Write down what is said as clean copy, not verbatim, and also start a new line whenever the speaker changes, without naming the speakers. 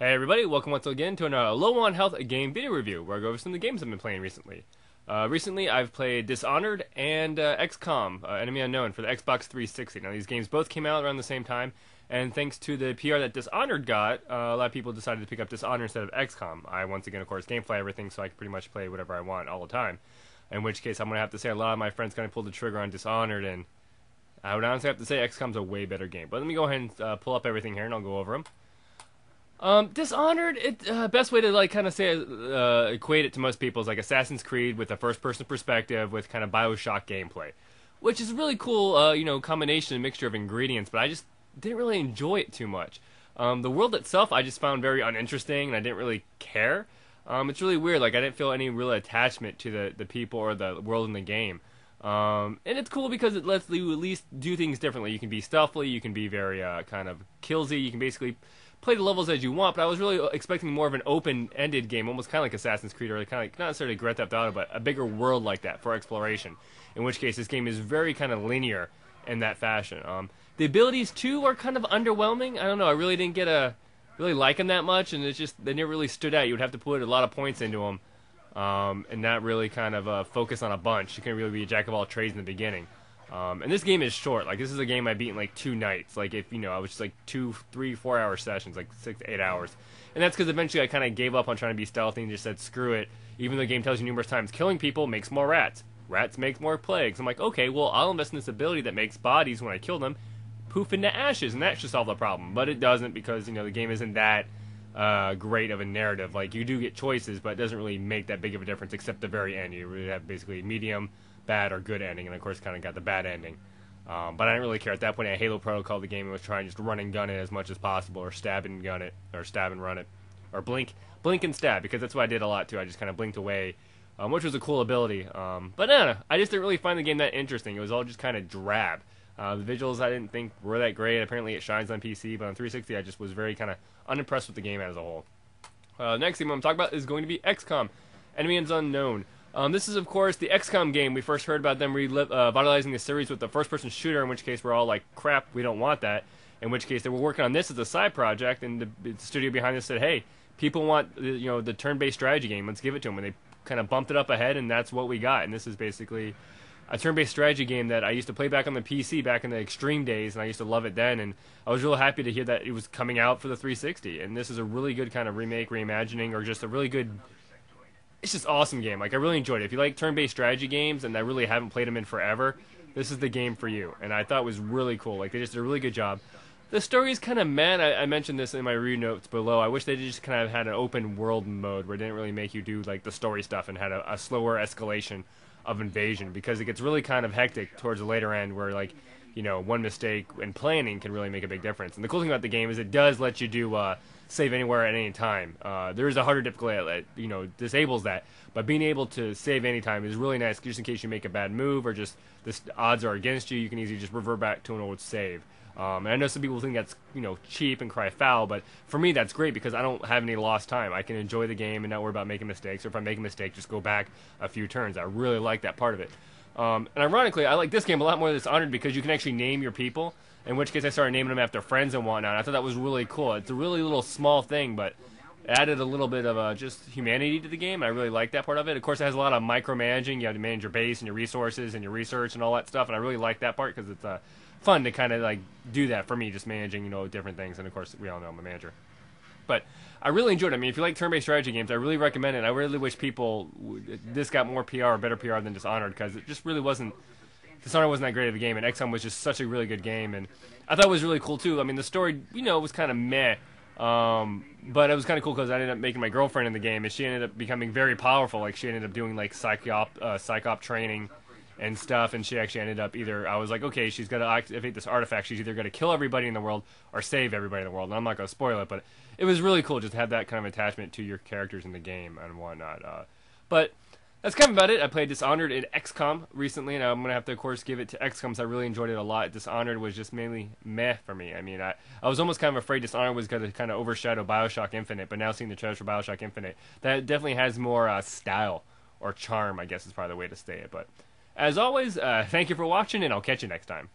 Hey everybody, welcome once again to another Low on Health game video review, where I go over some of the games I've been playing recently. Recently I've played Dishonored and XCom, Enemy Unknown, for the Xbox 360. Now these games both came out around the same time, and thanks to the PR that Dishonored got, a lot of people decided to pick up Dishonored instead of XCom. I once again, of course, gameplay everything, so I can pretty much play whatever I want all the time. In which case I'm going to have to say a lot of my friends kind of pulled the trigger on Dishonored, and I would honestly have to say XCom's a way better game. But let me go ahead and pull up everything here and I'll go over them. Dishonored, best way to kind of say equate it to most people is like Assassin's Creed with a first-person perspective with kind of Bioshock gameplay, which is a really cool, combination and mixture of ingredients. But I just didn't really enjoy it too much. The world itself, I just found very uninteresting, and I didn't really care. It's really weird. Like I didn't feel any real attachment to the people or the world in the game. And it's cool because it lets you at least do things differently. You can be stealthily, you can be very kind of killsy, you can basically play the levels as you want, but I was really expecting more of an open-ended game, almost kind of like Assassin's Creed, or kind of like, not necessarily Grand Theft Auto, but a bigger world like that for exploration. In which case, this game is very kind of linear in that fashion. The abilities too are kind of underwhelming. I don't know. I really didn't really like them that much, and it's just they never really stood out. You would have to put a lot of points into them, and not really kind of focus on a bunch. You couldn't really be a jack of all trades in the beginning. And this game is short. Like, this is a game I beat in, like, 2 nights. Like, if, I was just, like, 2, 3, 4-hour sessions, like, 6 to 8 hours. And that's because eventually I kind of gave up on trying to be stealthy and just said, screw it. Even though the game tells you numerous times, killing people makes more rats. Rats makes more plagues. I'm like, okay, well, I'll invest in this ability that makes bodies, when I kill them, poof into ashes, and that should solve the problem. But it doesn't because, the game isn't that great of a narrative. Like, you do get choices, but it doesn't really make that big of a difference except the very end. You really have basically medium, bad, or good ending, and of course kind of got the bad ending. But I didn't really care at that point. I Halo Protocol the game and was trying to just run and gun it as much as possible, or stab and gun it, or stab and run it, or blink and stab, because that's what I did a lot too. I just kind of blinked away, which was a cool ability. But I don't know, I just didn't really find the game that interesting. It was all just kind of drab. The visuals I didn't think were that great. Apparently it shines on PC, but on 360 I just was very kind of unimpressed with the game as a whole. Next game I'm talking about is going to be XCom, Enemy Unknown. This is, of course, the XCOM game. We first heard about them revitalizing the series with the first-person shooter, in which case we're all like, crap, we don't want that. In which case they were working on this as a side project, and the studio behind this said, hey, people want the turn-based strategy game. Let's give it to them. And they kind of bumped it up ahead, and that's what we got. And this is basically a turn-based strategy game that I used to play back on the PC back in the Extreme days, and I used to love it then. And I was real happy to hear that it was coming out for the 360. And this is a really good kind of remake, reimagining, or just a really good... It's just an awesome game. Like, I really enjoyed it. If you like turn-based strategy games, and I really haven't played them in forever, this is the game for you. And I thought it was really cool. Like, they just did a really good job. The story is kind of mad. I mentioned this in my review notes below. I wish they just kind of had an open world mode where it didn't really make you do, like, the story stuff and had a slower escalation of invasion, because it gets really kind of hectic towards the later end where, like, one mistake in planning can really make a big difference. And the cool thing about the game is it does let you do save anywhere at any time. There is a harder difficulty that disables that, but being able to save anytime is really nice, just in case you make a bad move or just the odds are against you. You can easily just revert back to an old save. And I know some people think that's cheap and cry foul, but for me that's great because I don't have any lost time. I can enjoy the game and not worry about making mistakes, or if I make a mistake, just go back a few turns. I really like that part of it. And ironically, I like this game a lot more than Dishonored because you can actually name your people, in which case I started naming them after friends and whatnot. I thought that was really cool. It's a really little small thing, but it added a little bit of just humanity to the game. I really like that part of it. Of course, it has a lot of micromanaging. You have to manage your base and your resources and your research and all that stuff, and I really like that part because it's fun to kind of like do that for me, just managing different things. And of course, we all know I'm a manager. But I really enjoyed it. I mean, if you like turn-based strategy games, I really recommend it. I really wish this got more PR or better PR than Dishonored, because it just really wasn't. Dishonored wasn't that great of a game, and XCOM was just such a really good game, and I thought it was really cool too. I mean, the story, was kind of meh, but it was kind of cool because I ended up making my girlfriend in the game, and she ended up becoming very powerful. Like, she ended up doing like psyop training and stuff, and she actually ended up I was like, okay, she's got to activate this artifact. She's either going to kill everybody in the world or save everybody in the world. And I'm not going to spoil it, but it was really cool just to have that kind of attachment to your characters in the game and whatnot. But that's kind of about it. I played Dishonored in XCOM recently, and I'm going to have to, of course, give it to XCOM because I really enjoyed it a lot. Dishonored was just mainly meh for me. I mean, I was almost kind of afraid Dishonored was going to kind of overshadow Bioshock Infinite, but now seeing the trailers for Bioshock Infinite, that definitely has more style or charm, I guess is probably the way to say it. But as always, thank you for watching, and I'll catch you next time.